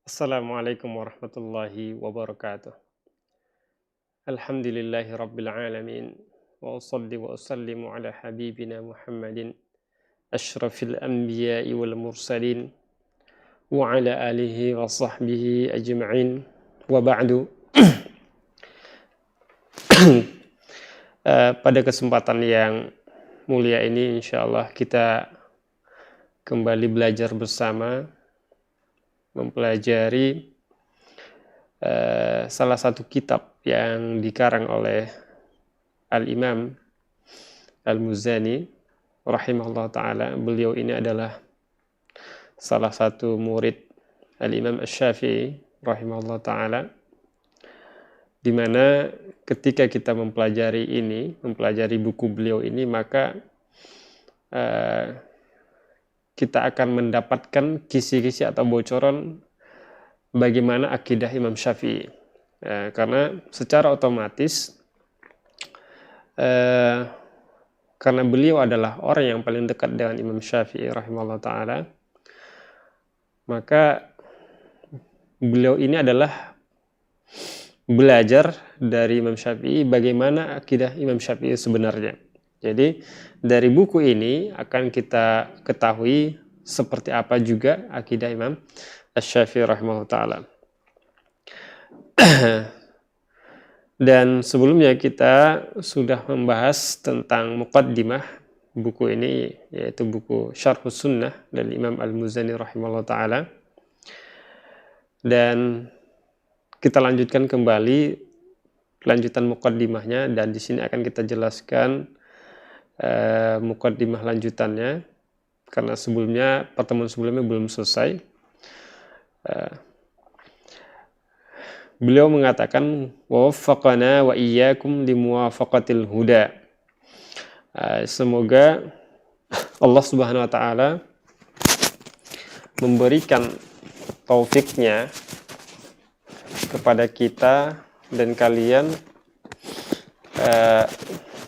Assalamualaikum warahmatullahi wabarakatuh. Alhamdulillahi rabbil alamin. Wa usalli wa usallimu ala habibina Muhammadin ashrafil anbiya'i wal mursalin wa ala alihi wa sahbihi ajma'in. Wa ba'du. Pada kesempatan yang mulia ini insyaallah kita kembali belajar bersama mempelajari salah satu kitab yang dikarang oleh Al-Imam Al-Muzani rahimahullah ta'ala. Beliau ini adalah salah satu murid Al-Imam Asy-Syafi'i rahimahullah ta'ala, di mana ketika kita mempelajari buku beliau ini, maka kita akan mendapatkan kisi-kisi atau bocoran bagaimana akidah Imam Syafi'i. Karena secara otomatis karena beliau adalah orang yang paling dekat dengan Imam Syafi'i rahimahullah ta'ala, maka beliau ini adalah belajar dari Imam Syafi'i bagaimana akidah Imam Syafi'i sebenarnya. Jadi dari buku ini akan kita ketahui seperti apa juga akidah Imam Asy-Syafi'i rahimahullah ta'ala. Dan sebelumnya kita sudah membahas tentang muqaddimah buku ini, yaitu buku Syarhus Sunnah dari Imam Al-Muzani rahimahullah ta'ala. Dan kita lanjutkan kembali lanjutan muqaddimahnya, dan di sini akan kita jelaskan muqaddimah lanjutannya, karena pertemuan sebelumnya belum selesai. Beliau mengatakan wa waffaqana wa iyyakum limuwafaqatil huda. Semoga Allah Subhanahu wa taala memberikan taufiknya kepada kita dan kalian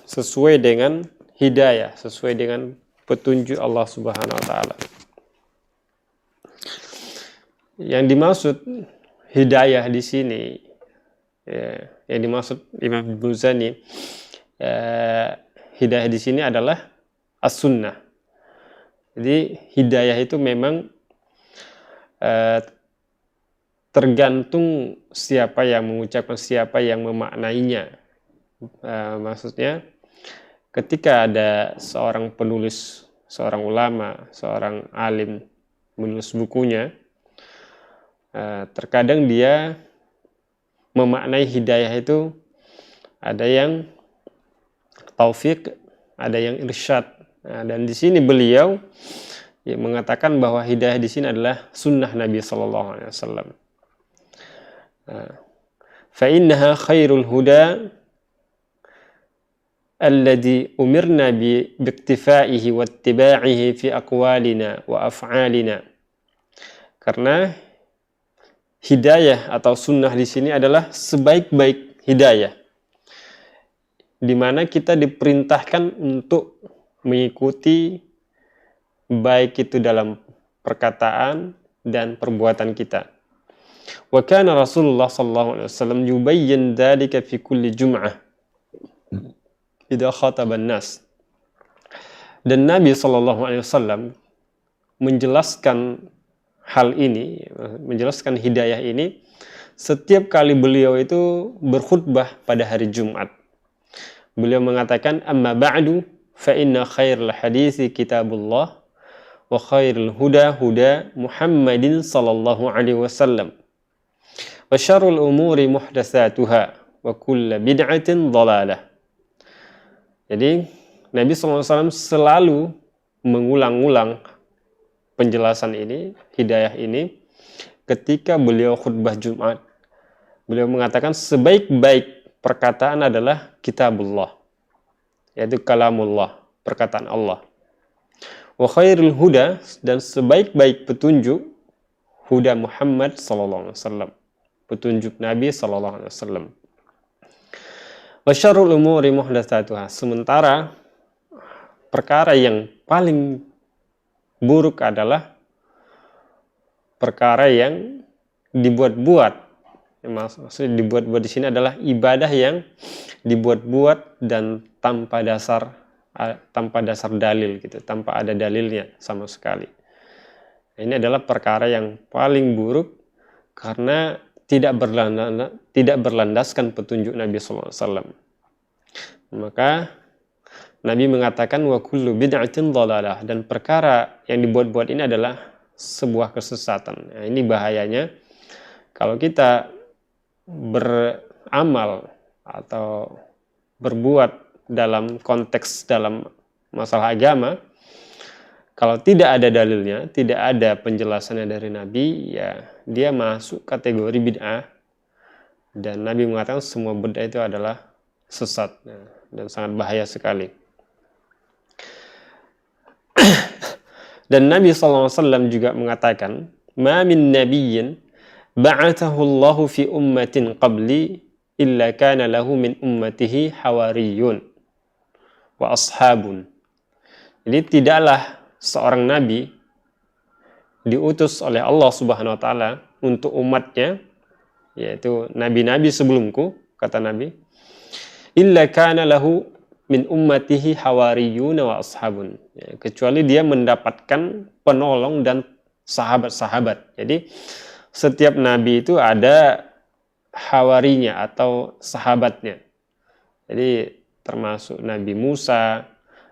sesuai dengan hidayah, sesuai dengan petunjuk Allah Subhanahu wa taala. Yang dimaksud hidayah di sini, yang dimaksud Imam Muzani, hidayah di sini adalah as-sunnah. Jadi hidayah itu memang tergantung siapa yang mengucapkan, siapa yang memaknainya. Maksudnya ketika ada seorang penulis, seorang ulama, seorang alim menulis bukunya, terkadang dia memaknai hidayah itu ada yang taufik, ada yang irsyad. Dan di sini beliau mengatakan bahwa hidayah di sini adalah sunnah Nabi sallallahu alaihi wasallam. Fa innaha khairul huda alladhi umirna biiktifaihi wattiba'ihi fi aqwalina wa af'alina. Karena hidayah atau sunnah di sini adalah sebaik-baik hidayah, di mana kita diperintahkan untuk mengikuti baik itu dalam perkataan dan perbuatan kita. Wa kana Rasulullah sallallahu alaihi wasallam yubayyin dzalika fi kulli jum'ah idza khataban nas. Dan Nabi sallallahu alaihi wasallam menjelaskan hal ini, menjelaskan hidayah ini setiap kali beliau itu berkhutbah pada hari Jumat. Beliau mengatakan, amma ba'du fa inna khairal hadithi kitabullah wa khairul huda huda Muhammadin sallallahu alaihi wasallam wa syarrul umuri muhdatsatuha wa kullu bid'atin dhalalah. Jadi Nabi SAW selalu mengulang-ulang penjelasan ini, hidayah ini, ketika beliau khutbah Jumat. Beliau mengatakan sebaik-baik perkataan adalah kitabullah, yaitu kalamullah, perkataan Allah. Wa khairul huda, dan sebaik-baik petunjuk huda Muhammad sallallahu alaihi wasallam, petunjuk Nabi sallallahu alaihi wasallam. Wa syarrul umuri muhdatsatuha, sementara perkara yang paling buruk adalah perkara yang dibuat-buat. Maksudnya dibuat-buat di sini adalah ibadah yang dibuat-buat dan tanpa dasar dalil gitu, tanpa ada dalilnya sama sekali. Ini adalah perkara yang paling buruk karena tidak berlandaskan petunjuk Nabi SAW. Maka Nabi mengatakan wa kullu bid'atin dhalalah, dan perkara yang dibuat-buat ini adalah sebuah kesesatan. Nah, ini bahayanya kalau kita beramal atau berbuat dalam konteks dalam masalah agama, kalau tidak ada dalilnya, tidak ada penjelasannya dari Nabi, ya dia masuk kategori bid'ah. Dan Nabi mengatakan semua bid'ah itu adalah sesat, dan sangat bahaya sekali. Dan Nabi SAW juga mengatakan, "Ma min nabiyyin ba'athahu Allahu fi ummatin qabli illa kana lahu min ummatihi hawariyun wa ashabun." Jadi tidaklah seorang nabi diutus oleh Allah Subhanahu wa taala untuk umatnya, yaitu nabi-nabi sebelumku, kata Nabi, illa kana lahu min ummatihi hawariyun wa ashabun, ya, kecuali dia mendapatkan penolong dan sahabat-sahabat. Jadi setiap nabi itu ada hawarinya atau sahabatnya. Jadi termasuk Nabi Musa,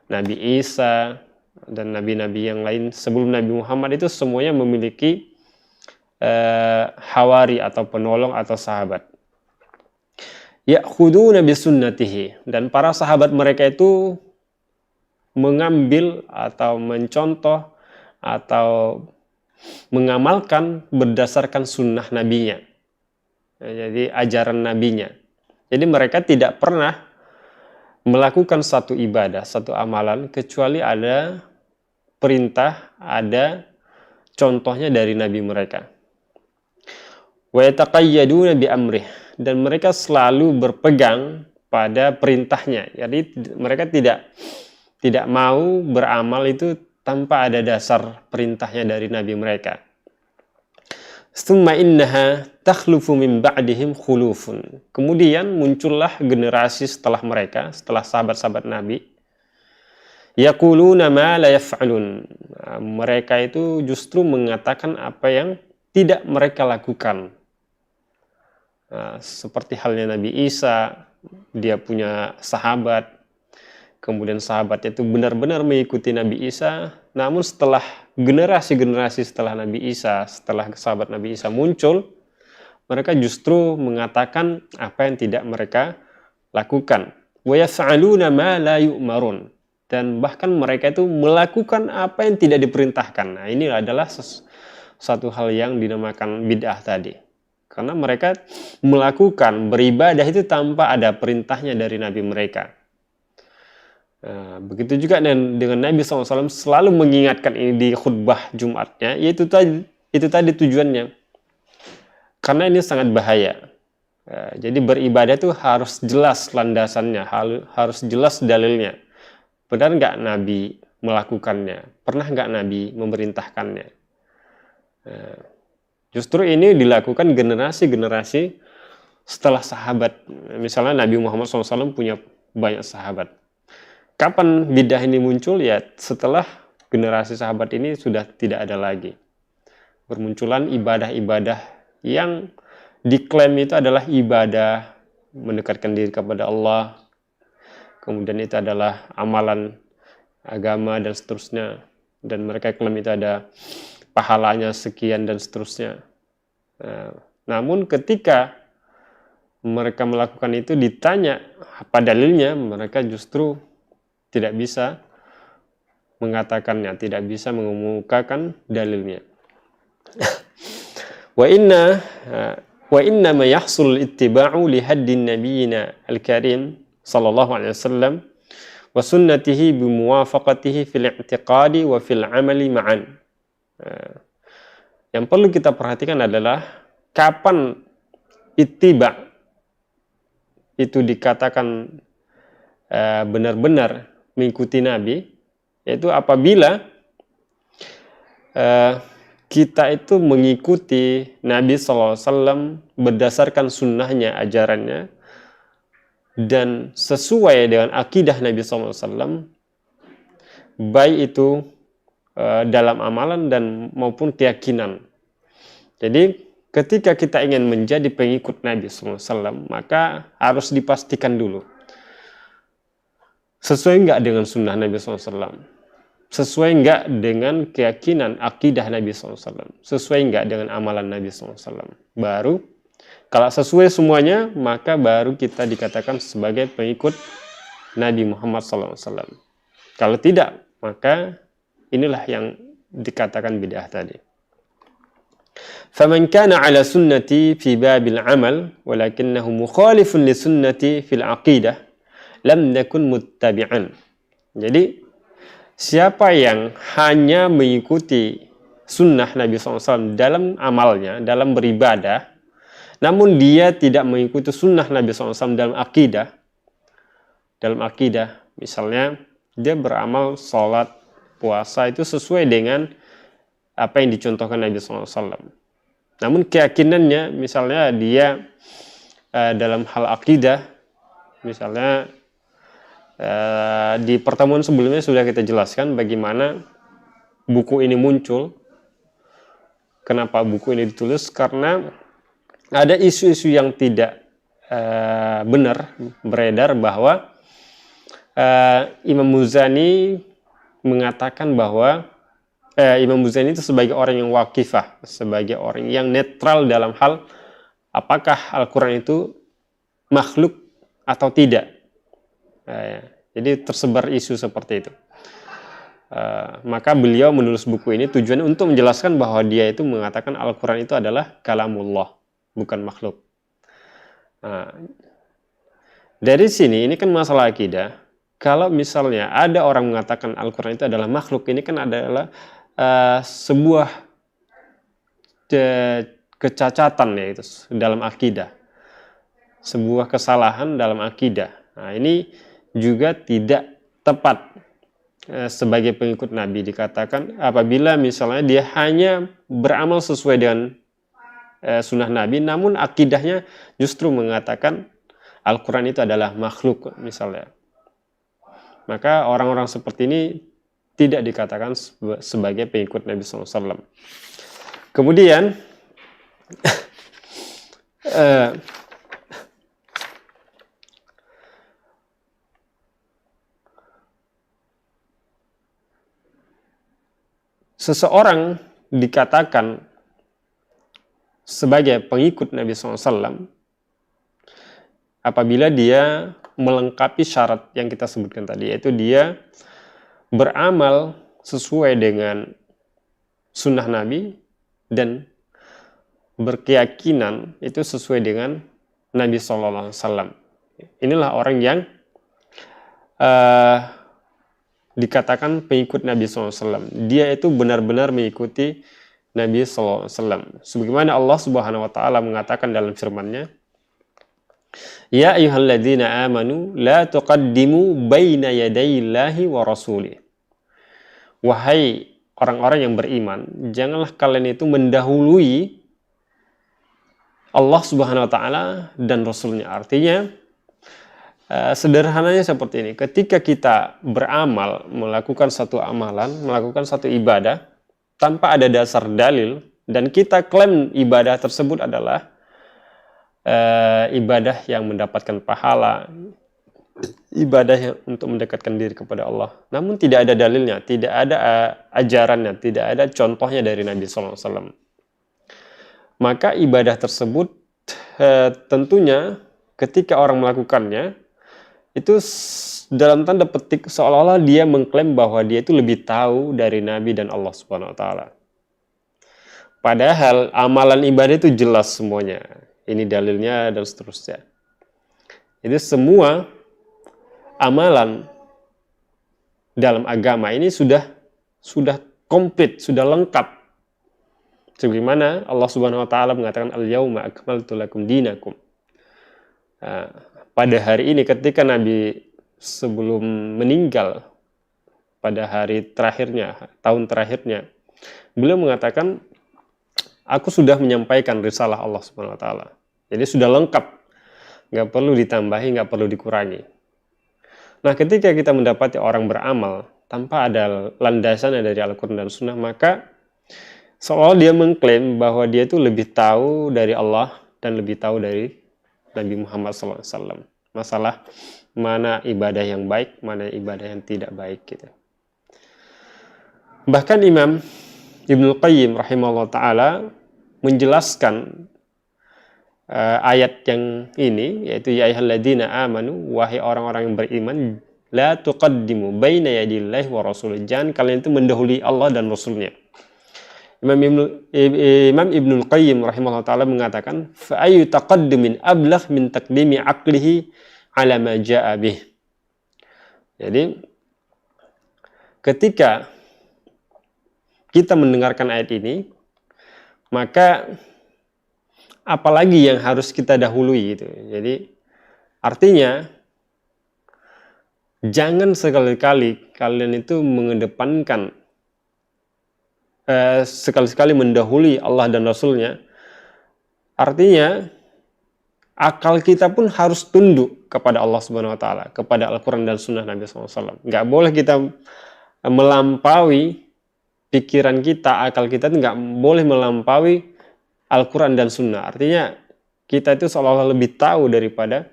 Nabi Isa, dan nabi-nabi yang lain sebelum Nabi Muhammad itu semuanya memiliki hawari atau penolong atau sahabat. Ya'khuduna bisunnatihi, dan para sahabat mereka itu mengambil atau mencontoh atau mengamalkan berdasarkan sunnah nabinya, jadi ajaran nabinya. Jadi mereka tidak pernah melakukan satu ibadah, satu amalan kecuali ada perintah, ada contohnya dari nabi mereka. Wa yataqayyaduna bi amrih, dan mereka selalu berpegang pada perintahnya. Jadi mereka tidak mau beramal itu tanpa ada dasar perintahnya dari nabi mereka. Tsumma innaha takhlufu min ba'dihim khulufun. Kemudian muncullah generasi setelah mereka, setelah sahabat-sahabat Nabi. Yaquluna ma la yaf'alun. Mereka itu justru mengatakan apa yang tidak mereka lakukan. Seperti halnya Nabi Isa, dia punya sahabat, kemudian sahabatnya itu benar-benar mengikuti Nabi Isa, namun setelah generasi-generasi setelah Nabi Isa, setelah sahabat Nabi Isa muncul, mereka justru mengatakan apa yang tidak mereka lakukan. Wa yaf'aluna ma la yu'marun, dan bahkan mereka itu melakukan apa yang tidak diperintahkan. Nah, ini adalah satu hal yang dinamakan bid'ah tadi. Karena mereka melakukan beribadah itu tanpa ada perintahnya dari Nabi mereka. Begitu juga dengan Nabi SAW selalu mengingatkan ini di khutbah Jumatnya, yaitu tadi tujuannya. Karena ini sangat bahaya. Jadi beribadah itu harus jelas landasannya, harus jelas dalilnya. Benar nggak Nabi melakukannya? Pernah nggak Nabi memerintahkannya? Justru ini dilakukan generasi-generasi setelah sahabat. Misalnya Nabi Muhammad SAW punya banyak sahabat. Kapan bidah ini muncul? Ya setelah generasi sahabat ini sudah tidak ada lagi. Bermunculan ibadah-ibadah yang diklaim itu adalah ibadah mendekatkan diri kepada Allah. Kemudian itu adalah amalan agama dan seterusnya. Dan mereka klaim itu ada pahalanya sekian dan seterusnya. Namun ketika mereka melakukan itu ditanya apa dalilnya, mereka justru tidak bisa mengatakannya, tidak bisa mengemukakan dalilnya. Wa inna ma yahsul ittiba'u li haddin nabiyina al-karim sallallahu alaihi wasallam wa sunnatihi bi muwafaqatihi fil i'tiqadi wa fil amali ma'an. Yang perlu kita perhatikan adalah kapan ittiba itu dikatakan benar-benar mengikuti Nabi, yaitu apabila kita itu mengikuti Nabi SAW berdasarkan sunnahnya, ajarannya, dan sesuai dengan akidah Nabi SAW, baik itu dalam amalan dan maupun keyakinan. Jadi ketika kita ingin menjadi pengikut Nabi SAW, maka harus dipastikan dulu sesuai nggak dengan sunnah Nabi SAW, sesuai nggak dengan keyakinan akidah Nabi SAW, sesuai nggak dengan amalan Nabi SAW. Baru kalau sesuai semuanya, maka baru kita dikatakan sebagai pengikut Nabi Muhammad SAW. Kalau tidak, maka inilah yang dikatakan bid'ah tadi. فَمَنْ كَانَ عَلَى سُنَّتِي فِي بَابِ الْعَمَلِ وَلَكِنَّهُ مُخَالِفٌ لِسُنَّتِي فِي الْعَقِيدَةِ لَمْ نَكُنْ مُتَّبِعًا. Jadi, siapa yang hanya mengikuti sunnah Nabi SAW dalam amalnya, dalam beribadah, namun dia tidak mengikuti sunnah Nabi SAW dalam akidah, misalnya dia beramal sholat, puasa itu sesuai dengan apa yang dicontohkan Nabi SAW. Namun keyakinannya, misalnya dia dalam hal akidah, misalnya di pertemuan sebelumnya sudah kita jelaskan bagaimana buku ini muncul. Kenapa buku ini ditulis? Karena ada isu-isu yang tidak benar beredar bahwa Imam Muzani mengatakan bahwa Imam Muzani itu sebagai orang yang wakifah, sebagai orang yang netral dalam hal apakah Al-Quran itu makhluk atau tidak. Jadi tersebar isu seperti itu. Maka beliau menulis buku ini tujuannya untuk menjelaskan bahwa dia itu mengatakan Al-Quran itu adalah kalamullah, bukan makhluk. Dari sini, ini kan masalah akidah. Kalau misalnya ada orang mengatakan Al-Quran itu adalah makhluk, ini kan adalah sebuah kecacatan ya itu dalam akidah, sebuah kesalahan dalam akidah. Nah, ini juga tidak tepat sebagai pengikut Nabi. Dikatakan apabila misalnya dia hanya beramal sesuai dengan sunnah Nabi, namun akidahnya justru mengatakan Al-Quran itu adalah makhluk misalnya, maka orang-orang seperti ini tidak dikatakan sebagai pengikut Nabi SAW. Kemudian seseorang dikatakan sebagai pengikut Nabi SAW apabila dia melengkapi syarat yang kita sebutkan tadi, yaitu dia beramal sesuai dengan sunnah Nabi dan berkeyakinan itu sesuai dengan Nabi SAW. Inilah orang yang dikatakan pengikut Nabi SAW. Dia itu benar-benar mengikuti Nabi SAW. Sebagaimana Allah Subhanahu Wa Taala mengatakan dalam firman-Nya, Ya ayyuhalladzina amanu la tuqaddimu baina yadayillahi wa rasulih. Wahai orang-orang yang beriman, janganlah kalian itu mendahului Allah Subhanahu wa taala dan Rasulnya. Artinya sederhananya seperti ini. Ketika kita beramal, melakukan satu amalan, melakukan satu ibadah tanpa ada dasar dalil dan kita klaim ibadah tersebut adalah ibadah yang mendapatkan pahala, ibadah yang untuk mendekatkan diri kepada Allah, namun tidak ada dalilnya, tidak ada ajarannya, tidak ada contohnya dari Nabi SAW, maka ibadah tersebut tentunya ketika orang melakukannya itu dalam tanda petik seolah-olah dia mengklaim bahwa dia itu lebih tahu dari Nabi dan Allah Subhanahu Wa Taala. Padahal amalan ibadah itu jelas semuanya. Ini dalilnya dan seterusnya. Itu semua amalan dalam agama ini sudah komplit, sudah lengkap. Sebagaimana Allah Subhanahu wa taala mengatakan al-yauma akmaltu lakum dinakum. Pada hari ini ketika Nabi sebelum meninggal pada hari terakhirnya, tahun terakhirnya, beliau mengatakan aku sudah menyampaikan risalah Allah Subhanahu wa taala. Jadi sudah lengkap. Nggak perlu ditambahi, nggak perlu dikurangi. Nah, ketika kita mendapati orang beramal tanpa ada landasan dari Al-Quran dan Sunnah, maka seolah dia mengklaim bahwa dia itu lebih tahu dari Allah dan lebih tahu dari Nabi Muhammad SAW. Masalah mana ibadah yang baik, mana ibadah yang tidak baik gitu. Bahkan Imam Ibnul Qayyim rahimahullah ta'ala menjelaskan ayat yang ini, yaitu ya ayyuhalladzina amanu, wahai orang-orang yang beriman, la tuqaddimu baina yadillahi wa rasulih, jangan kalian itu mendahului Allah dan Rasulnya. Imam Ibnul Qayyim rahimahullah ta'ala mengatakan, fa ayyu taqaddumin ablagh min taqdimi aqlihi ala ma ja'a bih. Jadi ketika kita mendengarkan ayat ini, maka apalagi yang harus kita dahului gitu. Jadi artinya jangan sekali-kali kalian itu mengedepankan sekali-sekali mendahului Allah dan Rasulnya. Artinya akal kita pun harus tunduk kepada Allah Subhanahu wa taala, kepada Al-Quran dan Sunnah Nabi SAW. Nggak boleh kita melampaui pikiran kita, akal kita itu nggak boleh melampaui Al-Quran dan Sunnah. Artinya kita itu seolah-olah lebih tahu daripada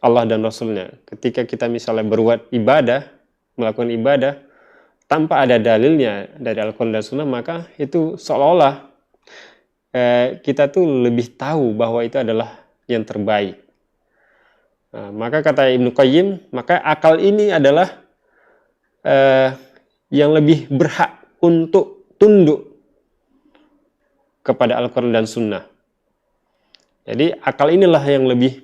Allah dan Rasulnya. Ketika kita misalnya berbuat ibadah, melakukan ibadah tanpa ada dalilnya dari Al-Quran dan Sunnah, maka itu seolah-olah kita tuh lebih tahu bahwa itu adalah yang terbaik. Nah, maka kata Ibnu Qayyim, maka akal ini adalah yang lebih berhak untuk tunduk kepada Al-Quran dan Sunnah. Jadi akal inilah yang lebih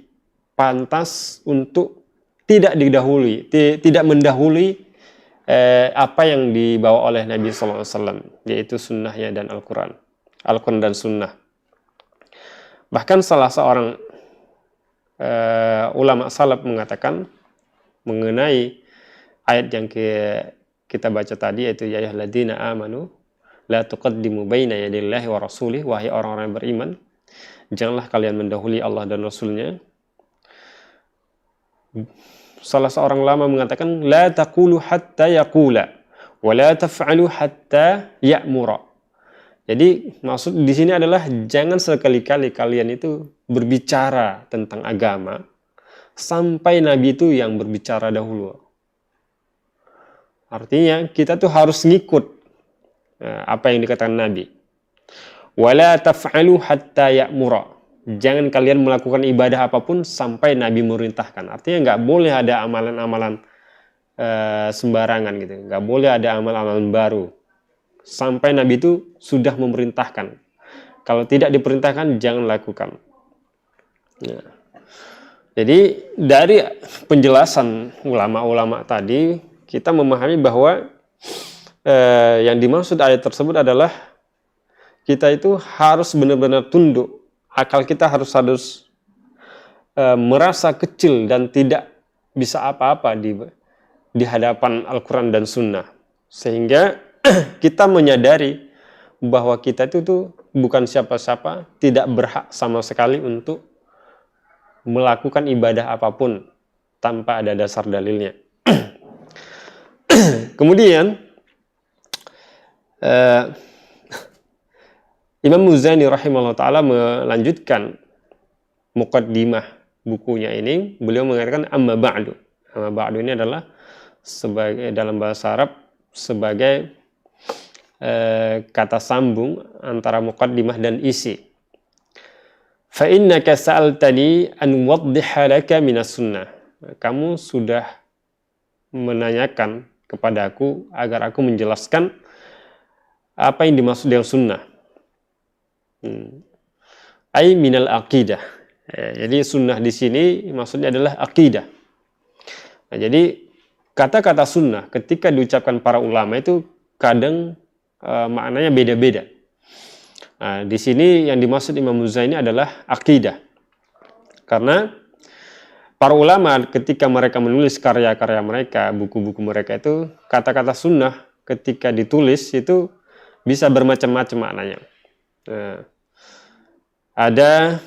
pantas untuk tidak didahului, tidak mendahului apa yang dibawa oleh Nabi SAW, yaitu sunnahnya dan Al-Quran dan Sunnah. Bahkan salah seorang ulama salaf mengatakan mengenai ayat yang kita baca tadi, yaitu ya ayyuhalladzina amanu la tuqaddimu baina yadillahi wa rasulih, wahai orang-orang yang beriman, janganlah kalian mendahului Allah dan Rasulnya. Salah seorang ulama mengatakan la taqulu hatta yaqula wa la taf'alu hatta ya'mura. Jadi maksud di sini adalah jangan sekali-kali kalian itu berbicara tentang agama sampai Nabi itu yang berbicara dahulu. Artinya kita tuh harus ngikut apa yang dikatakan Nabi. Wala taf'alu hatta ya'mura. Jangan kalian melakukan ibadah apapun sampai Nabi merintahkan. Artinya nggak boleh ada amalan-amalan sembarangan gitu. Nggak boleh ada amalan-amalan baru sampai Nabi itu sudah memerintahkan. Kalau tidak diperintahkan, jangan lakukan. Ya. Jadi dari penjelasan ulama-ulama tadi, kita memahami bahwa yang dimaksud ayat tersebut adalah kita itu harus benar-benar tunduk. Akal kita harus merasa kecil dan tidak bisa apa-apa di hadapan Al-Quran dan Sunnah. Sehingga kita menyadari bahwa kita itu tuh bukan siapa-siapa, tidak berhak sama sekali untuk melakukan ibadah apapun tanpa ada dasar dalilnya. Kemudian Imam Muzani rahimahullah ta'ala melanjutkan muqaddimah bukunya ini. Beliau mengatakan amma ba'du. Amma ba'du ini adalah sebagai dalam bahasa Arab sebagai kata sambung antara muqaddimah dan isi. Fa innaka sa'altani an waddiha laka minas sunnah. Kamu sudah menanyakan kepadaku agar aku menjelaskan apa yang dimaksud dengan sunnah. Ai minal aqidah. Jadi sunnah di sini maksudnya adalah aqidah. Nah, jadi kata-kata sunnah ketika diucapkan para ulama itu kadang maknanya beda-beda. Nah, di sini yang dimaksud Imam Muzani adalah akidah. Karena para ulama ketika mereka menulis karya-karya mereka, buku-buku mereka itu, kata-kata sunnah ketika ditulis itu bisa bermacam-macam maknanya. Nah, Ada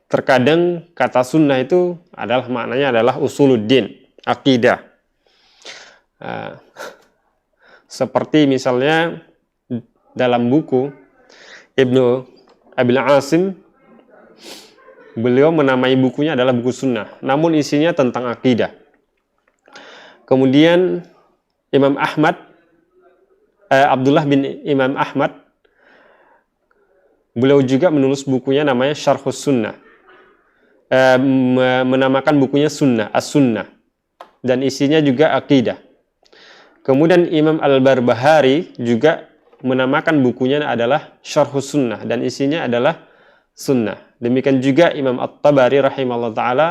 terkadang kata sunnah itu adalah maknanya adalah usuluddin, akidah. Seperti misalnya dalam buku Ibnu Abil Asim, beliau menamai bukunya adalah buku sunnah, namun isinya tentang akidah. Kemudian Imam Ahmad, Abdullah bin Imam Ahmad, beliau juga menulis bukunya namanya Syarhus Sunnah, menamakan bukunya Sunnah, As-Sunnah, dan isinya juga akidah. Kemudian Imam Al-Barbahari juga menamakan bukunya adalah Syarhus Sunnah, dan isinya adalah Sunnah. Demikian juga Imam At-Tabari rahimahullah ta'ala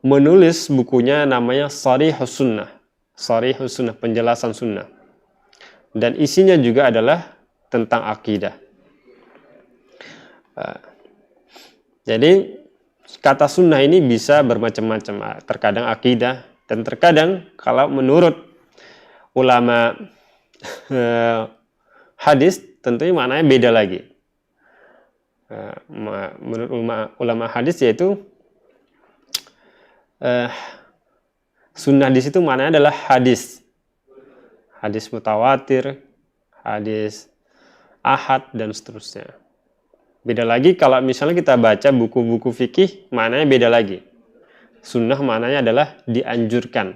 menulis bukunya namanya Sharihus Sunnah, Sharihus Sunnah, penjelasan sunnah, dan isinya juga adalah tentang akidah. Jadi kata sunnah ini bisa bermacam-macam, terkadang akidah, dan terkadang kalau menurut ulama hadis tentunya maknanya beda lagi. Menurut ulama hadis yaitu sunnah di situ maknanya adalah hadis mutawatir, hadis ahad, dan seterusnya. Beda lagi kalau misalnya kita baca buku-buku fikih, maknanya beda lagi. Sunnah maknanya adalah dianjurkan.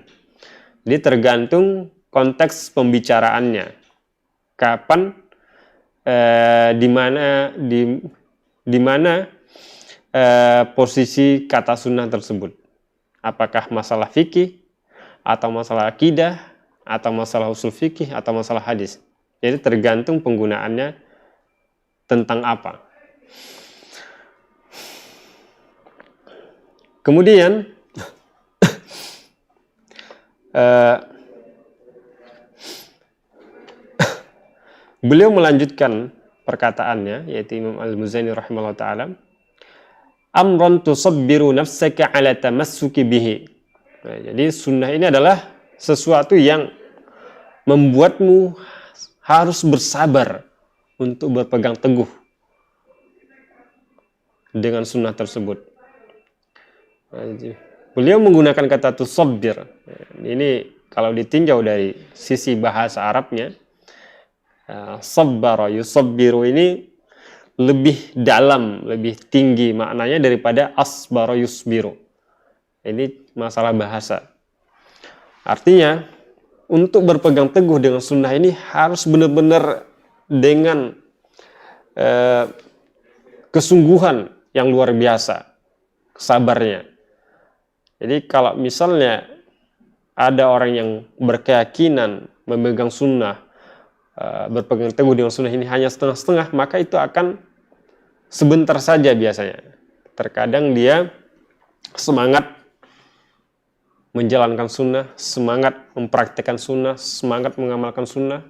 Jadi tergantung konteks pembicaraannya. Kapan, di mana posisi kata sunnah tersebut. Apakah masalah fikih, atau masalah akidah, atau masalah usul fikih, atau masalah hadis. Jadi tergantung penggunaannya tentang apa. Kemudian beliau melanjutkan perkataannya, yaitu Imam Al-Muzani rahimahullah ta'ala, amran tusabbiru nafsaka ala tamassuki bihi. Nah, jadi sunnah ini adalah sesuatu yang membuatmu harus bersabar untuk berpegang teguh dengan sunnah tersebut. Beliau menggunakan kata tusabbir. Ini kalau ditinjau dari sisi bahasa Arabnya, sabbara yusabbiru ini lebih dalam, lebih tinggi maknanya daripada asbara yusbiru. Ini masalah bahasa. Artinya, untuk berpegang teguh dengan sunnah ini harus benar-benar dengan kesungguhan yang luar biasa, sabarnya. Jadi kalau misalnya ada orang yang berkeyakinan memegang sunnah, berpegang teguh dengan sunnah ini hanya setengah-setengah, maka itu akan sebentar saja biasanya. Terkadang dia semangat menjalankan sunnah, semangat mempraktikkan sunnah, semangat mengamalkan sunnah,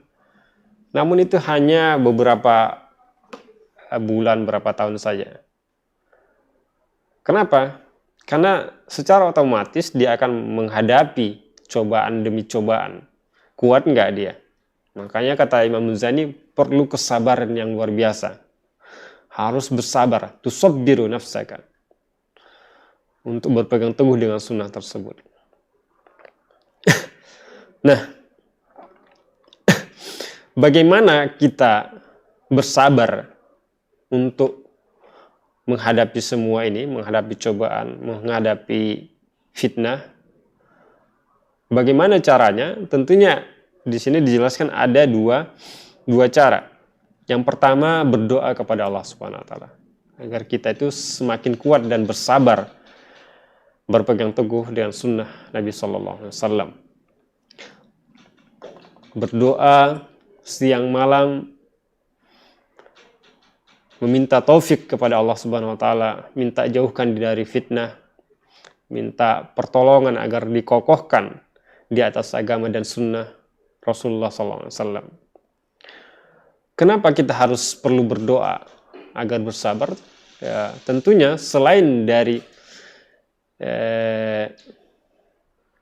namun itu hanya beberapa bulan, berapa tahun saja. Kenapa? Karena secara otomatis dia akan menghadapi cobaan demi cobaan. Kuat nggak dia? Makanya kata Imam Muzani, perlu kesabaran yang luar biasa. Harus bersabar. Tusabbiru nafsaka. Untuk berpegang teguh dengan sunnah tersebut. Nah, bagaimana kita bersabar untuk menghadapi semua ini, menghadapi cobaan, menghadapi fitnah? Bagaimana caranya? Tentunya di sini dijelaskan ada dua cara. Yang pertama, berdoa kepada Allah Subhanahu wa taala agar kita itu semakin kuat dan bersabar berpegang teguh dengan sunnah Nabi sallallahu alaihi wasallam. Berdoa siang malam, meminta taufik kepada Allah Subhanahu wa taala, minta jauhkan dari fitnah, minta pertolongan agar dikokohkan di atas agama dan sunnah Rasulullah SAW. Kenapa kita harus perlu berdoa agar bersabar? Ya, tentunya selain dari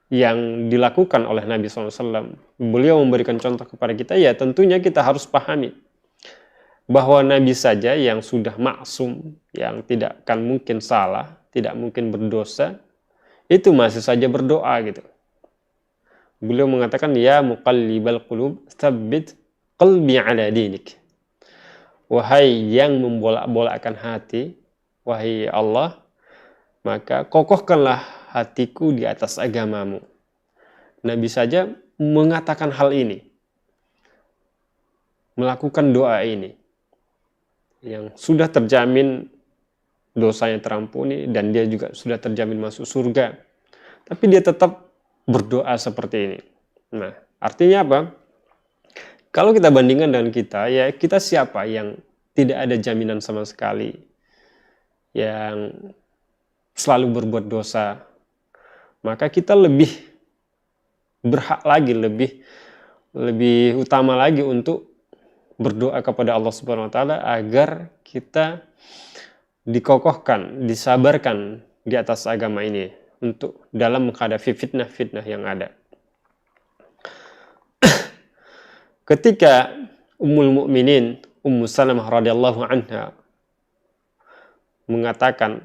yang dilakukan oleh Nabi SAW, beliau memberikan contoh kepada kita, ya tentunya kita harus pahami bahwa Nabi saja yang sudah maksum, yang tidak akan mungkin salah, tidak mungkin berdosa, itu masih saja berdoa gitu. Beliau mengatakan, ya muqallibal qulub, tsabbit qalbi ala dinik. Wahai yang membolak-bolakkan hati, wahai Allah, maka kokohkanlah hatiku di atas agamamu. Nabi saja mengatakan hal ini, melakukan doa ini, yang sudah terjamin dosanya terampuni dan dia juga sudah terjamin masuk surga. Tapi dia tetap berdoa seperti ini. Nah, artinya apa? Kalau kita bandingkan dengan kita, ya kita siapa yang tidak ada jaminan sama sekali, yang selalu berbuat dosa, maka kita lebih berhak lagi, lebih utama lagi untuk berdoa kepada Allah Subhanahu wa taala agar kita dikokohkan, disabarkan di atas agama ini untuk dalam menghadapi fitnah-fitnah yang ada. Ketika Ummul Mukminin Ummu Salamah radhiyallahu anha mengatakan,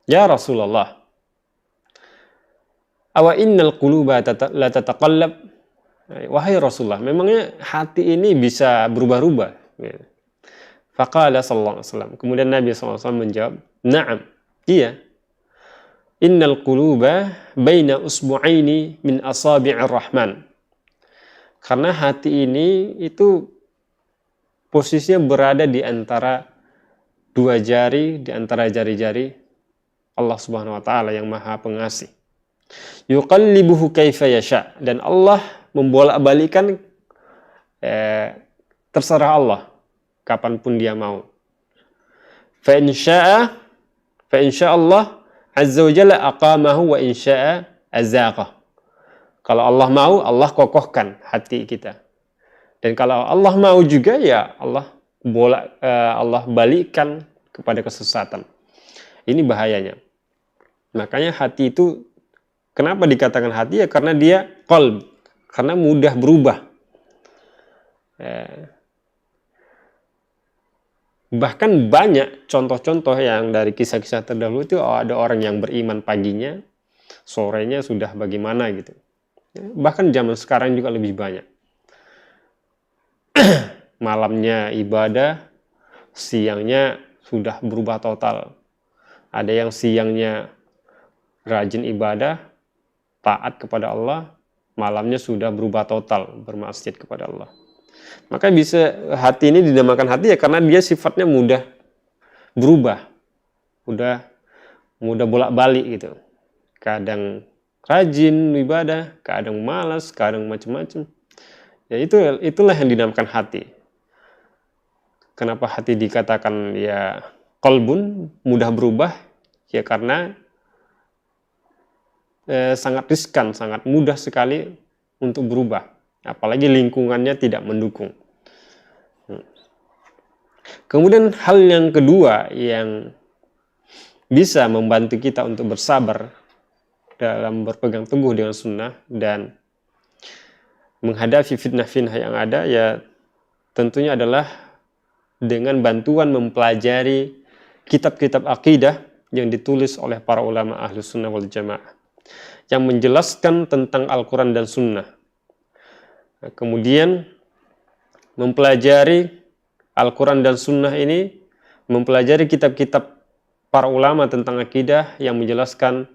"Ya Rasulullah, awa innal quluba la tataqallab?" Wahai Rasulullah, memangnya hati ini bisa berubah-ubah? Faqala sallallahu alaihi wasallam. Kemudian Nabi sallallahu alaihi wasallam menjawab, "Na'am, iya. Innal quluba baina usbu'aini min asabi'ir rahman." Karena hati ini itu posisinya berada di antara dua jari, di antara jari-jari Allah Subhanahu wa taala yang Maha Pengasih. Yuqallibuhu kaifa yasha, dan Allah membolak-balikan terserah Allah kapanpun dia mau. Fa in syaa Allah azza wa jalla aqamahu wa in syaa azaqah. Kalau Allah mau, Allah kokohkan hati kita. Dan kalau Allah mau juga, ya Allah balikkan kepada kesesatan. Ini bahayanya. Makanya hati itu, kenapa dikatakan hati? Ya karena dia qalb, karena mudah berubah. Bahkan banyak contoh-contoh yang dari kisah-kisah terdahulu itu ada orang yang beriman paginya, sorenya sudah bagaimana gitu. Bahkan zaman sekarang juga lebih banyak. Malamnya ibadah, siangnya sudah berubah total. Ada yang siangnya rajin ibadah, taat kepada Allah, malamnya sudah berubah total, bermaksiat kepada Allah. Maka bisa hati ini dinamakan hati ya karena dia sifatnya mudah berubah, mudah bolak-balik gitu. Kadang rajin ibadah, kadang malas, kadang macam-macam. Ya itulah yang dinamakan hati. Kenapa hati dikatakan ya qalbun, mudah berubah? Ya karena sangat riskan, sangat mudah sekali untuk berubah. Apalagi lingkungannya tidak mendukung. Kemudian hal yang kedua yang bisa membantu kita untuk bersabar dalam berpegang teguh dengan sunnah dan menghadapi fitnah-fitnah yang ada, ya tentunya adalah dengan bantuan mempelajari kitab-kitab akidah yang ditulis oleh para ulama Ahlus Sunnah wal Jamaah yang menjelaskan tentang Al-Quran dan Sunnah. Kemudian mempelajari Al-Quran dan Sunnah ini, mempelajari kitab-kitab para ulama tentang akidah yang menjelaskan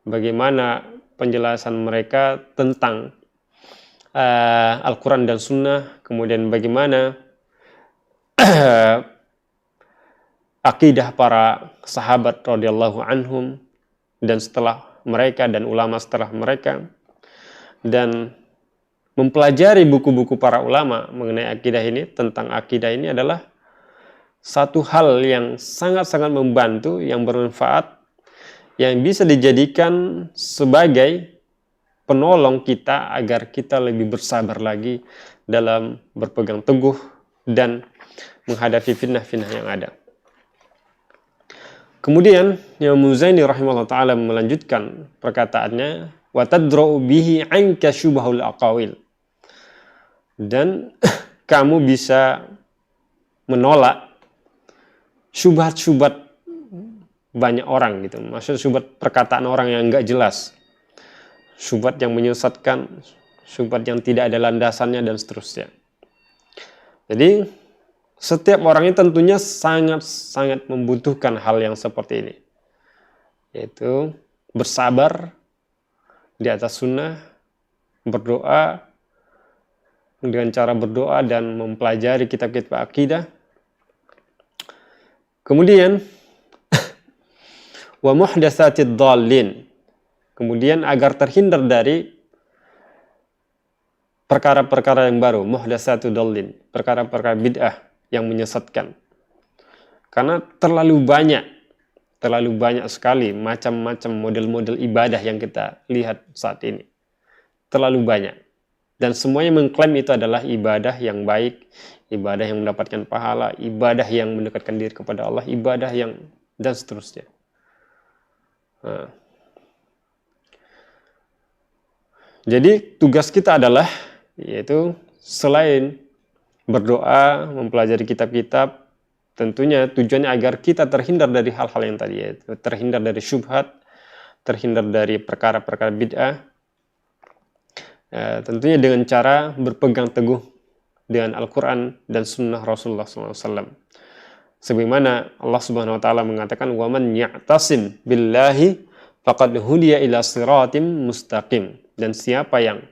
bagaimana penjelasan mereka tentang Al-Quran dan Sunnah, kemudian bagaimana akidah para sahabat radhiyallahu anhum dan setelah mereka dan ulama setelah mereka, dan mempelajari buku-buku para ulama mengenai akidah ini, tentang akidah ini adalah satu hal yang sangat-sangat membantu, yang bermanfaat, yang bisa dijadikan sebagai penolong kita agar kita lebih bersabar lagi dalam berpegang teguh dan menghadapi fitnah-fitnah yang ada. Kemudian Imam Muzaini rahimahullah ta'ala melanjutkan perkataannya, wa tadra'u bihi anka syubahul aqawil, dan kamu bisa menolak syubhat-syubhat banyak orang gitu. Maksudnya syubhat perkataan orang yang enggak jelas. Syubhat yang menyesatkan, syubhat yang tidak ada landasannya dan seterusnya. Jadi setiap orang ini tentunya sangat-sangat membutuhkan hal yang seperti ini. Yaitu bersabar di atas sunnah, berdoa dengan cara berdoa dan mempelajari kitab-kitab akidah. Kemudian wa muhdatsatid dhallin. Kemudian agar terhindar dari perkara-perkara yang baru, muhdatsatud dhallin, perkara-perkara bid'ah yang menyesatkan. Karena terlalu banyak sekali macam-macam model-model ibadah yang kita lihat saat ini. Terlalu banyak. Dan semuanya mengklaim itu adalah ibadah yang baik, ibadah yang mendapatkan pahala, ibadah yang mendekatkan diri kepada Allah, ibadah yang dan seterusnya. Nah. Jadi tugas kita adalah yaitu selain berdoa, mempelajari kitab-kitab, tentunya tujuannya agar kita terhindar dari hal-hal yang tadi, yaitu terhindar dari syubhat, terhindar dari perkara-perkara bid'ah. Tentunya dengan cara berpegang teguh dengan Al-Quran dan Sunnah Rasulullah SAW. Sebagaimana Allah Subhanahu Wa Taala mengatakan, "Waman ya'tasim billahi faqad hudiya ila siratim mustaqim." Dan siapa yang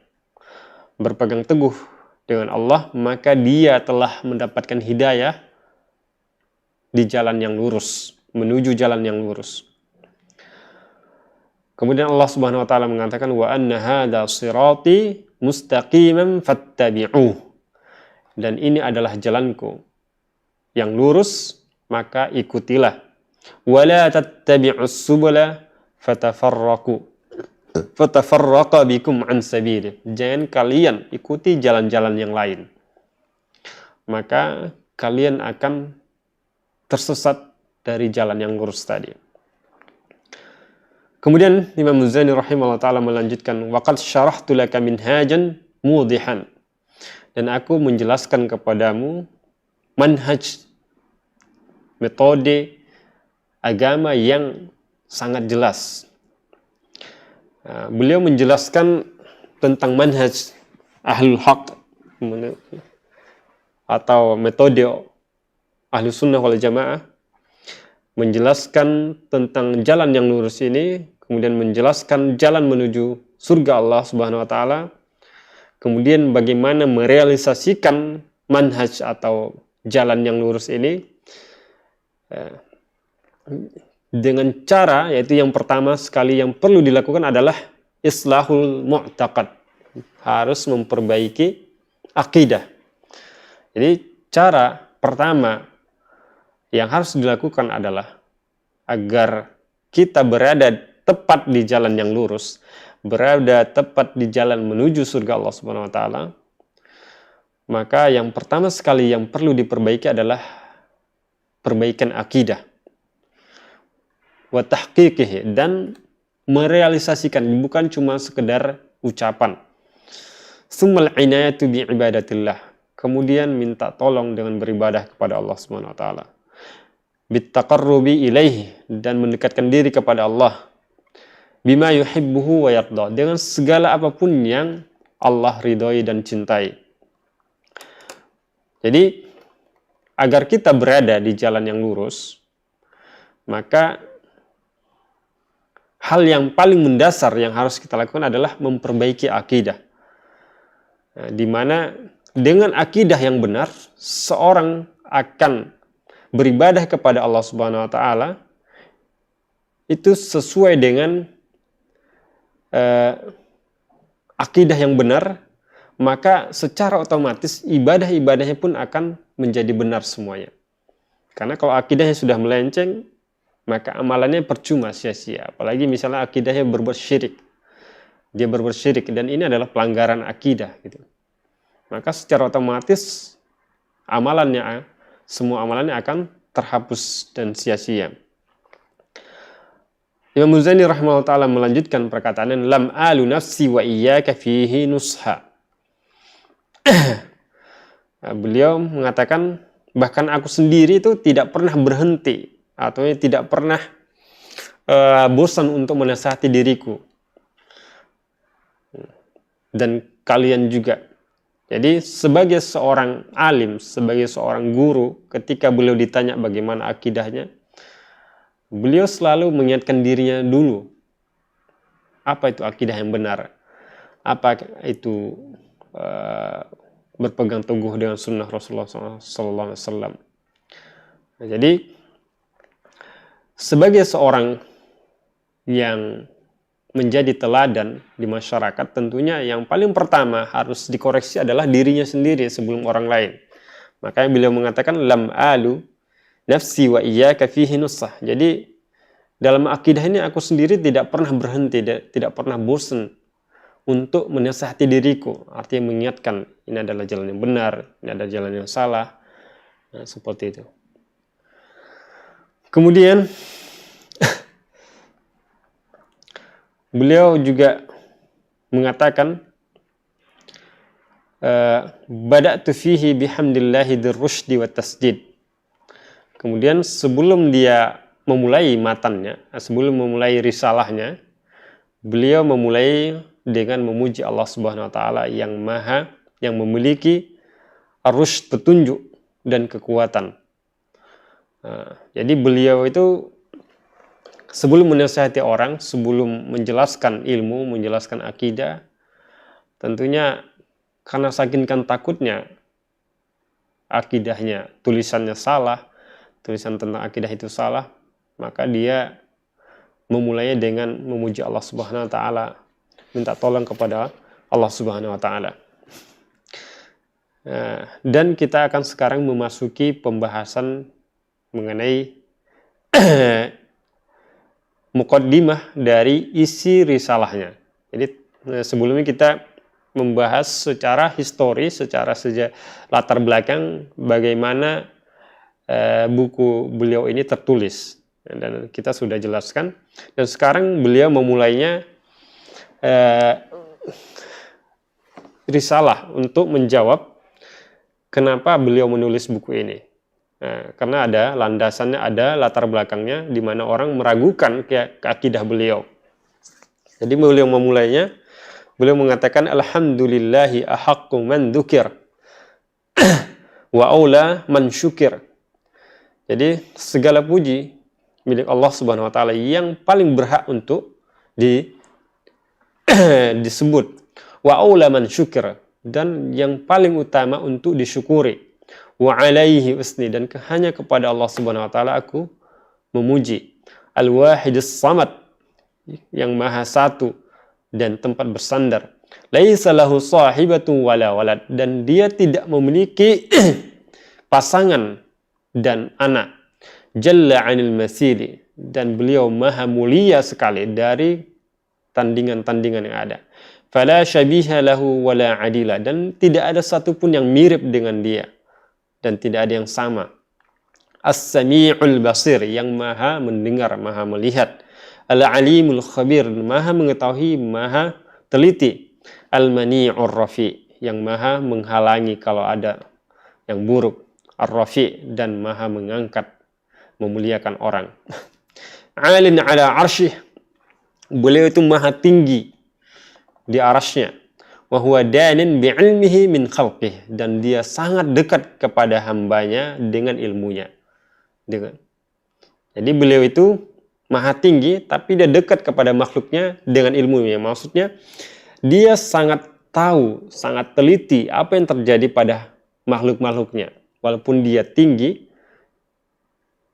berpegang teguh dengan Allah, maka dia telah mendapatkan hidayah di jalan yang lurus, menuju jalan yang lurus. Kemudian Allah Subhanahu wa taala mengatakan wa anna hadza sirati mustaqiman fattabi'uh. Dan ini adalah jalanku yang lurus, maka ikutilah. Wa la tattabi'us subula fatafarraqa bikum an sabili. Jangan kalian ikuti jalan-jalan yang lain, maka kalian akan tersesat dari jalan yang lurus tadi. Kemudian Imam Muzani rahimahullah ta'ala melanjutkan, waqad syarahtu laka minhajan mudihan. Dan aku menjelaskan kepadamu manhaj, metode agama yang sangat jelas. Beliau menjelaskan tentang manhaj ahlul haq atau metode ahlus sunnah wal jamaah, menjelaskan tentang jalan yang lurus ini, kemudian menjelaskan jalan menuju surga Allah Subhanahu wa taala, kemudian bagaimana merealisasikan manhaj atau jalan yang lurus ini dengan cara, yaitu yang pertama sekali yang perlu dilakukan adalah islahul mu'taqad, harus memperbaiki akidah. Jadi cara pertama yang harus dilakukan adalah agar kita berada tepat di jalan yang lurus, berada tepat di jalan menuju surga Allah Subhanahu wa taala, maka yang pertama sekali yang perlu diperbaiki adalah perbaikan akidah. Wa tahqiqihi, dan merealisasikan, bukan cuma sekedar ucapan. Tsummal inayatu bi ibadatillah, kemudian minta tolong dengan beribadah kepada Allah Subhanahu wa taala. Bittaqarrubi ilaihi, dan mendekatkan diri kepada Allah. Bima yuhibbuhu wa yarda, dengan segala apapun yang Allah ridhoi dan cintai. Jadi agar kita berada di jalan yang lurus, maka hal yang paling mendasar yang harus kita lakukan adalah memperbaiki akidah. Di mana dengan akidah yang benar, seorang akan beribadah kepada Allah Subhanahu wa taala itu sesuai dengan akidah yang benar, maka secara otomatis ibadah-ibadahnya pun akan menjadi benar semuanya. Karena kalau akidahnya sudah melenceng, maka amalannya percuma, sia-sia. Apalagi misalnya akidahnya berbuat syirik. Dia berbuat syirik dan ini adalah pelanggaran akidah gitu. Maka secara otomatis amalannya, semua amalannya akan terhapus dan sia-sia. Imam Muzani rahimahullah ta'ala melanjutkan perkataannya, lam alu nafsi wa iyyaka fihi nusha. Beliau mengatakan Bahkan aku sendiri itu tidak pernah berhenti atau tidak pernah bosan untuk menasihati diriku dan kalian juga. Jadi sebagai seorang alim, sebagai seorang guru, ketika beliau ditanya bagaimana akidahnya, beliau selalu mengingatkan dirinya dulu. Apa itu akidah yang benar? Apa itu berpegang teguh dengan sunnah Rasulullah SAW. Nah, jadi sebagai seorang yang menjadi teladan di masyarakat, tentunya yang paling pertama harus dikoreksi adalah dirinya sendiri sebelum orang lain. Makanya beliau mengatakan lam alu nafsi wa iyyaka fihi nussah. Jadi dalam akidah ini aku sendiri tidak pernah berhenti, tidak pernah bosan untuk menasihati diriku. Artinya mengingatkan ini adalah jalan yang benar, ini adalah jalan yang salah. Nah, seperti itu. Kemudian beliau juga mengatakan bada'tu fihi bihamdillahi dirrusydi wa tasdid. Kemudian sebelum dia memulai matannya, sebelum memulai risalahnya, beliau memulai dengan memuji Allah Subhanahu wa taala yang memiliki ar-rusyd, petunjuk dan kekuatan. Jadi beliau itu sebelum menasihati orang, sebelum menjelaskan ilmu, menjelaskan akidah, tentunya karena saking takutnya akidahnya, tulisannya salah, tulisan tentang akidah itu salah, maka dia memulainya dengan memuji Allah Subhanahu wa taala, minta tolong kepada Allah Subhanahu wa taala. Dan kita akan sekarang memasuki pembahasan mengenai muqaddimah dari isi risalahnya. Jadi sebelumnya kita membahas secara histori, secara latar belakang bagaimana buku beliau ini tertulis, dan kita sudah jelaskan. Dan sekarang beliau memulainya risalah untuk menjawab kenapa beliau menulis buku ini. Karena ada landasannya, ada latar belakangnya di mana orang meragukan akidah beliau. Jadi beliau memulainya, beliau mengatakan alhamdulillahi ahaqqu man dzukir wa aula man syukir. Jadi segala puji milik Allah Subhanahu wa taala yang paling berhak untuk disebut, wa aula man syukir, dan yang paling utama untuk disyukuri. Wa alaihi usni, dan hanya kepada Allah Subhanahu wa taala aku memuji. Al-wahidus samad, yang maha satu dan tempat bersandar. Laisa lahu sahibatun wala walad, dan dia tidak memiliki pasangan dan anak. Jalla 'anil masili, dan beliau maha mulia sekali dari tandingan-tandingan yang ada. Fala syabiha lahu wala adila, dan tidak ada satupun yang mirip dengan dia, dan tidak ada yang sama. As-sami'ul basir, yang maha mendengar, maha melihat. Al-alimul khabir, maha mengetahui, maha teliti. Al-mani'ur rafi, yang maha menghalangi kalau ada yang buruk. Ar-rafi, dan maha mengangkat, memuliakan orang. Alin ala arsyih, beliau itu maha tinggi di arasnya. Wa huwa danin bi'ilmihi min khalqih, dan dia sangat dekat kepada hambanya dengan ilmunya. Jadi beliau itu maha tinggi, tapi dia dekat kepada makhluknya dengan ilmunya. Maksudnya dia sangat tahu, sangat teliti apa yang terjadi pada makhluk-makhluknya. Walaupun dia tinggi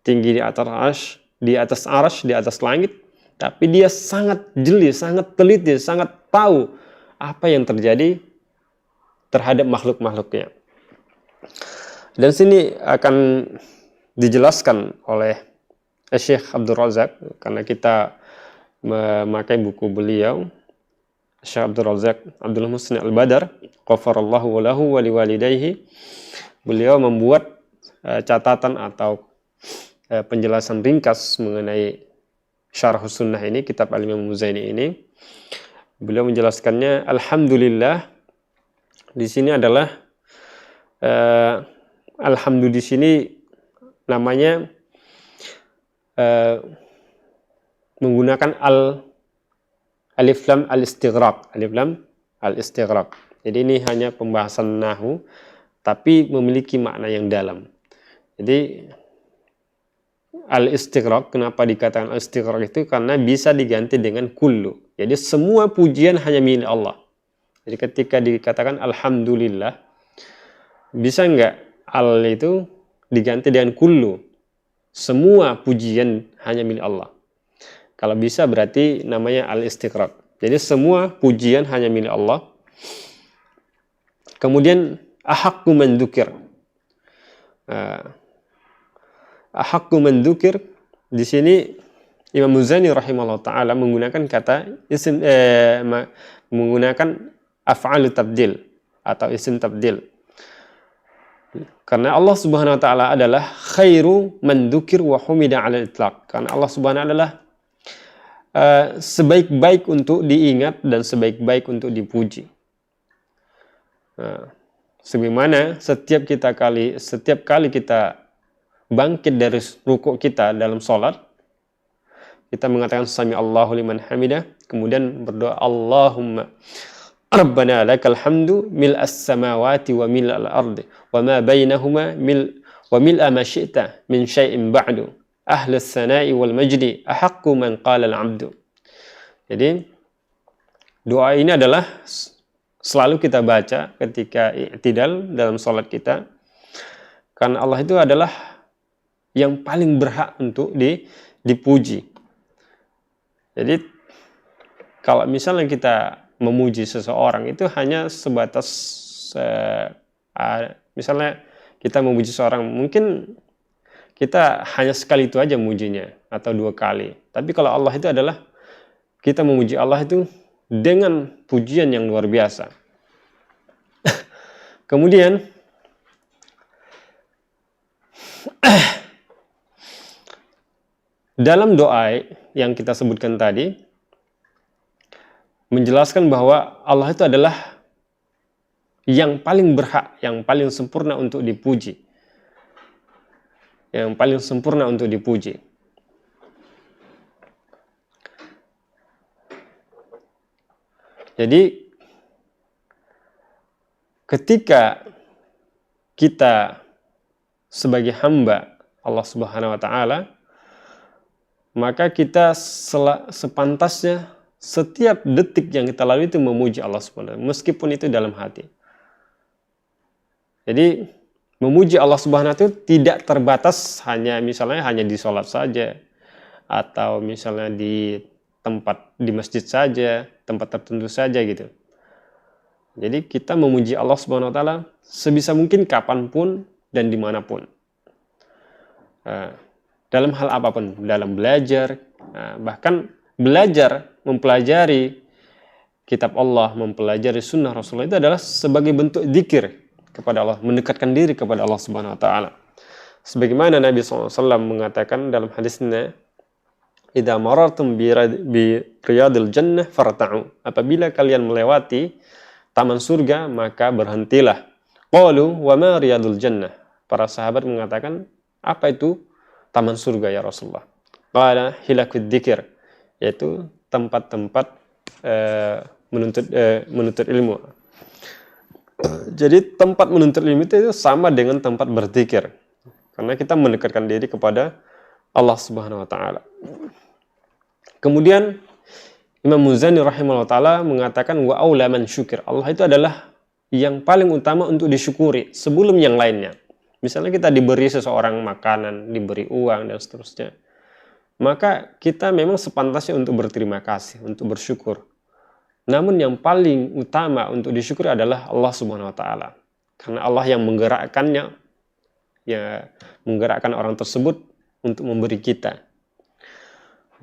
di atas arsy, di atas langit, tapi dia sangat jeli, sangat teliti, sangat tahu apa yang terjadi terhadap makhluk-makhluknya. Dan sini akan dijelaskan oleh Syekh Abdul Razak, karena kita memakai buku beliau, Syekh Abdul Razak Abdul Muhsin Al-Badar, ghafarallahu lahu wa liwalidayhi. Beliau membuat catatan atau penjelasan ringkas mengenai Syarh Sunnah ini, kitab Al-Imam Muzaini ini. Beliau menjelaskannya, alhamdulillah, di sini adalah alhamdu di sini namanya menggunakan alif lam al-istighraq, alif lam al-istighraq. Jadi ini hanya pembahasan nahwu tapi memiliki makna yang dalam. Jadi al-istighraq, kenapa dikatakan al-istighraq itu? Karena bisa diganti dengan kullu. Jadi semua pujian hanya milik Allah. Jadi ketika dikatakan alhamdulillah, bisa enggak al itu diganti dengan kullu? Semua pujian hanya milik Allah. Kalau bisa berarti namanya al-istighraq. Jadi semua pujian hanya milik Allah. Kemudian ahaqqu man dzukir. Ahaqqu man dzukir di sini Imam Muzani rahimahullah taala menggunakan kata isim menggunakan af'alu tabdil atau isim tabdil. Karena Allah Subhanahu wa taala adalah khairu man dzukir wa humida 'ala al-itlaq. Karena Allah Subhanahu adalah sebaik-baik untuk diingat dan sebaik-baik untuk dipuji. Sebagaimana setiap kali kita bangkit dari rukuk kita dalam sholat, kita mengatakan sami Allahu liman hamidah, kemudian berdoa Allahumma Rabbana lakal hamdu mil'as samawati wa mil'al ardi wa ma bainahuma wa mil'a ma syi'ta min syai'in ba'du ahlus sana'i wal majdi ahaqqu man qala al-'abdu. Jadi doa ini adalah selalu kita baca ketika i'tidal dalam sholat kita, karena Allah itu adalah yang paling berhak untuk dipuji. Jadi kalau misalnya kita memuji seseorang itu hanya sebatas misalnya kita memuji seseorang, mungkin kita hanya sekali itu aja mujinya atau 2 kali. Tapi kalau Allah itu adalah kita memuji Allah itu dengan pujian yang luar biasa. Kemudian dalam doa yang kita sebutkan tadi menjelaskan bahwa Allah itu adalah yang paling berhak, yang paling sempurna untuk dipuji. Yang paling sempurna untuk dipuji. Jadi ketika kita sebagai hamba Allah Subhanahu wa taala, maka kita sepantasnya setiap detik yang kita lalui itu memuji Allah Subhanahu wa taala, meskipun itu dalam hati. Jadi memuji Allah Subhanahu wa taala itu tidak terbatas hanya di sholat saja, atau misalnya di masjid saja, tempat tertentu saja gitu. Jadi kita memuji Allah Subhanahu wa taala sebisa mungkin kapanpun dan dimanapun. Dalam hal apapun, dalam belajar, bahkan belajar, mempelajari kitab Allah, mempelajari sunnah Rasulullah itu adalah sebagai bentuk zikir kepada Allah, mendekatkan diri kepada Allah Subhanahu wa taala. Sebagaimana Nabi SAW mengatakan dalam hadisnya, "Idza marartum bi riyadil jannah farta'u." Apabila kalian melewati taman surga, maka berhentilah. Qalu wa ma riyadul jannah? Para sahabat mengatakan, apa itu taman surga ya Rasulullah? Qala hilakud dzikir, yaitu tempat-tempat menuntut ilmu. Jadi tempat menuntut ilmu itu sama dengan tempat berzikir, karena kita mendekatkan diri kepada Allah Subhanahu wa taala. Kemudian Imam Muzani rahimahullah taala mengatakan wa aula man syukir. Allah itu adalah yang paling utama untuk disyukuri sebelum yang lainnya. Misalnya kita diberi seseorang makanan, diberi uang dan seterusnya, maka kita memang sepantasnya untuk berterima kasih, untuk bersyukur. Namun yang paling utama untuk disyukuri adalah Allah Subhanahu wa taala. Karena Allah yang menggerakkannya, ya menggerakkan orang tersebut untuk memberi kita.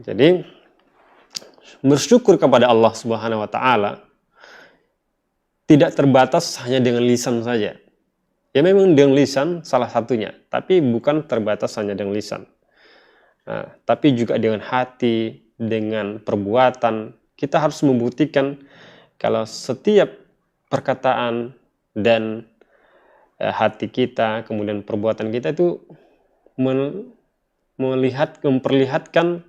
Jadi bersyukur kepada Allah Subhanahu wa taala tidak terbatas hanya dengan lisan saja. Ya memang dengan lisan salah satunya, tapi bukan terbatas hanya dengan lisan. Tapi juga dengan hati, dengan perbuatan. Kita harus membuktikan kalau setiap perkataan dan hati kita, kemudian perbuatan kita itu memperlihatkan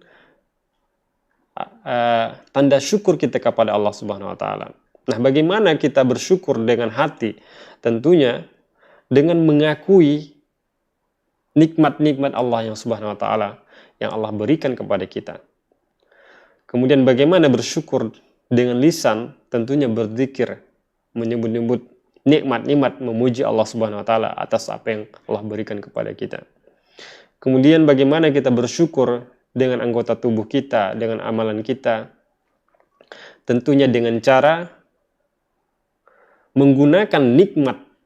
tanda syukur kita kepada Allah Subhanahu wa taala. Nah, bagaimana kita bersyukur dengan hati? Tentunya dengan mengakui nikmat-nikmat Allah yang Subhanahu wa taala yang Allah berikan kepada kita. Kemudian bagaimana bersyukur dengan lisan? Tentunya berzikir, menyebut-nyebut nikmat-nikmat, memuji Allah Subhanahu wa taala atas apa yang Allah berikan kepada kita. Kemudian bagaimana kita bersyukur dengan anggota tubuh kita, dengan amalan kita? Tentunya dengan cara menggunakan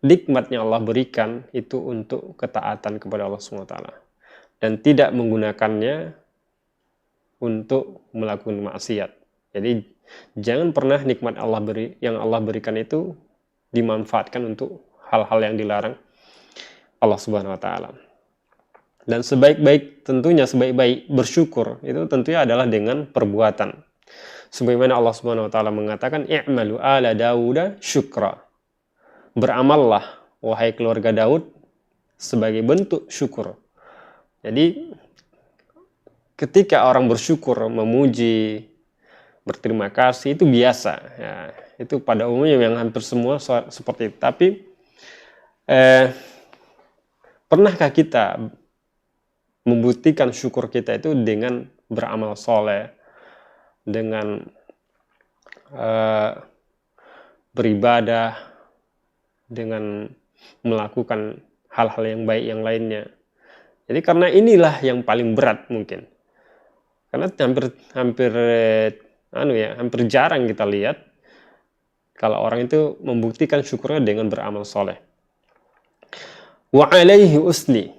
nikmatnya Allah berikan itu untuk ketaatan kepada Allah SWT, dan tidak menggunakannya untuk melakukan maksiat. Jadi jangan pernah nikmat yang Allah berikan itu dimanfaatkan untuk hal-hal yang dilarang Allah Subhanahu wa taala. Dan sebaik-baik bersyukur itu tentunya adalah dengan perbuatan. Sebagaimana Allah Subhanahu wa taala mengatakan, "I'malu ala Dauda syukra." Beramallah wahai keluarga Daud sebagai bentuk syukur. Jadi ketika orang bersyukur, memuji, berterima kasih itu biasa ya, itu pada umumnya yang hampir semua seperti itu. Tapi pernahkah kita membuktikan syukur kita itu dengan beramal soleh, dengan beribadah, dengan melakukan hal-hal yang baik yang lainnya? Jadi karena inilah yang paling berat mungkin, karena hampir jarang kita lihat kalau orang itu membuktikan syukurnya dengan beramal soleh. Wa alaihi usni.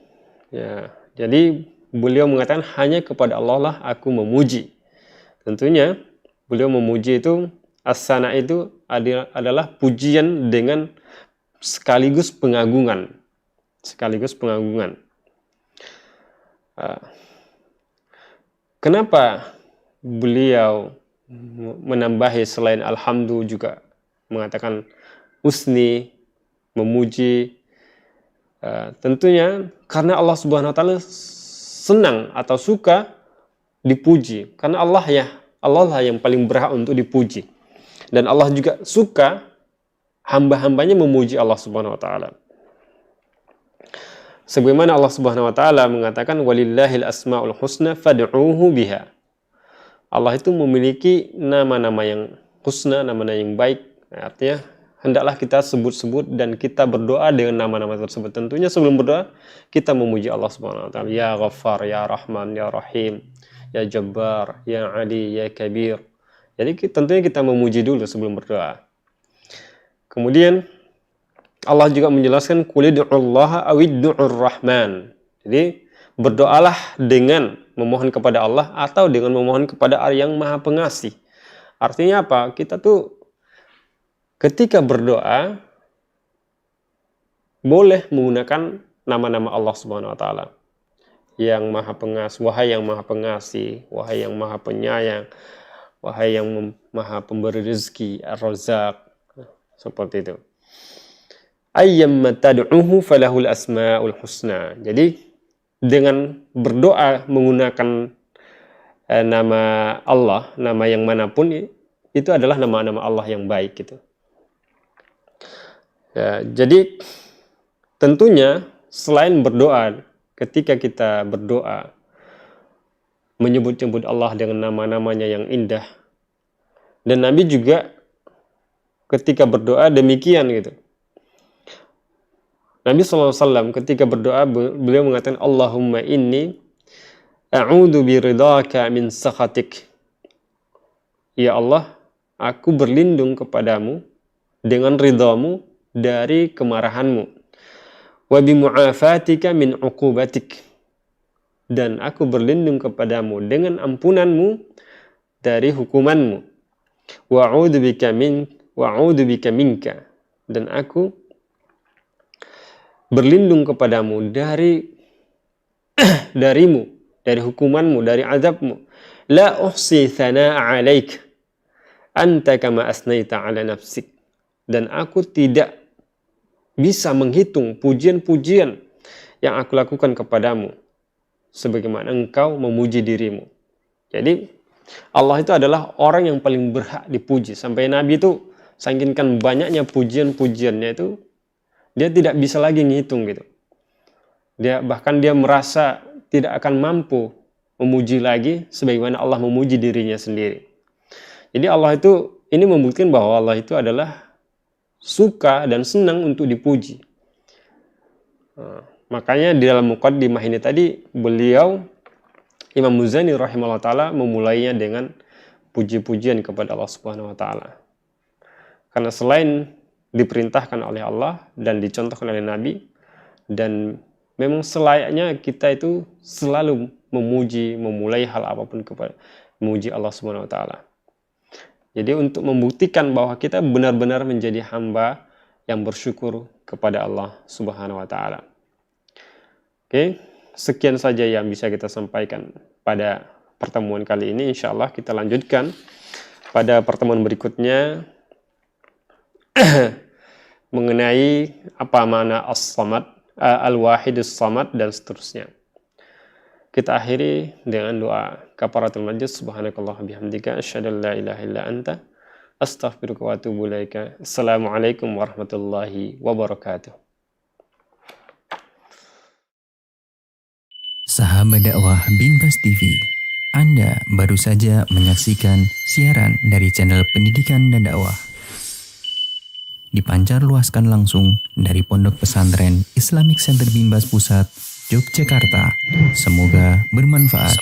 Ya, jadi beliau mengatakan hanya kepada Allah lah aku memuji. Tentunya beliau memuji itu, as-sana itu adalah pujian dengan sekaligus pengagungan. Kenapa beliau menambahi selain alhamdulillah juga mengatakan usni, memuji? Tentunya karena Allah Subhanahu wa taala senang atau suka dipuji, karena Allah lah yang paling berhak untuk dipuji, dan Allah juga suka hamba-hambanya memuji Allah Subhanahu wa taala. Sebagaimana Allah Subhanahu wa taala mengatakan, walillahil asmaul husna fad'uuhu biha. Allah itu memiliki nama-nama yang husna, nama-nama yang baik. Artinya hendaklah kita sebut-sebut dan kita berdoa dengan nama-nama tersebut. Tentunya sebelum berdoa kita memuji Allah Subhanahu wa taala. Ya Ghaffar, ya Rahman, ya Rahim, ya Jabbar, ya Ali, ya Kabir. Jadi tentunya kita memuji dulu sebelum berdoa. Kemudian Allah juga menjelaskan qulid'ullaha awiddu'ur rahman. Jadi berdoalah dengan memohon kepada Allah atau dengan memohon kepada Allah yang Maha Pengasih. Artinya apa? Kita tuh ketika berdoa boleh menggunakan nama-nama Allah Subhanahu wa taala. Yang Maha Pengasih, wahai yang Maha Pengasih, wahai yang Maha Penyayang, wahai yang Maha Pemberi rezeki, Ar-Razzaq. Seperti itu. Ayyamma tad'uhu falahul asmaul husna. Jadi dengan berdoa menggunakan nama Allah, nama yang manapun itu adalah nama-nama Allah yang baik gitu. Ya, jadi tentunya selain berdoa, ketika kita berdoa menyebut-nyebut Allah dengan nama-namanya yang indah, dan Nabi juga ketika berdoa demikian gitu. Nabi SAW ketika berdoa beliau mengatakan, Allahumma inni a'udzu biridhaka min sakhatik. Ya Allah, aku berlindung kepadamu dengan ridhamu dari kemarahanmu. Wa bimu'afatika min uqubatik. Dan aku berlindung kepadamu dengan ampunanmu dari hukumanmu. Wa'udzu bika minka. Dan aku berlindung kepadamu darimu, dari hukumanmu, dari azabmu. La uhsi thana'a 'alaik anta kama asnaita 'ala nafsik. Dan aku tidak bisa menghitung pujian-pujian yang aku lakukan kepadamu sebagaimana engkau memuji dirimu. Jadi Allah itu adalah orang yang paling berhak dipuji. Sampai Nabi itu saking banyaknya pujian-pujiannya itu dia tidak bisa lagi ngitung gitu. Bahkan dia merasa tidak akan mampu memuji lagi sebagaimana Allah memuji dirinya sendiri. Jadi Allah itu ini membuktikan bahwa Allah itu adalah suka dan senang untuk dipuji. Makanya di dalam muqaddimah ini tadi beliau Imam Muzani rahimahullah ta'ala memulainya dengan puji-pujian kepada Allah subhanahu wa ta'ala. Karena selain diperintahkan oleh Allah dan dicontohkan oleh Nabi, dan memang selayaknya kita itu selalu memuji, memulai hal apapun kepada memuji Allah subhanahu wa ta'ala. Jadi untuk membuktikan bahwa kita benar-benar menjadi hamba yang bersyukur kepada Allah subhanahu wa ta'ala. Oke, sekian saja yang bisa kita sampaikan pada pertemuan kali ini. Insya Allah kita lanjutkan pada pertemuan berikutnya mengenai apa makna as-samad, al-wahidus samad, dan seterusnya. Kita akhiri dengan doa kafaratul majlis. Subhanakallah bihamdika asyhadu an la ilaha illa anta astaghfiruka wa atubu ilaika. Assalamualaikum warahmatullahi wabarakatuh. Sahabat dakwah Binbas TV, Anda baru saja menyaksikan siaran dari channel pendidikan dan dakwah. Dipancar luaskan langsung dari Pondok Pesantren Islamic Center Binbas Pusat, Yogyakarta. Semoga bermanfaat.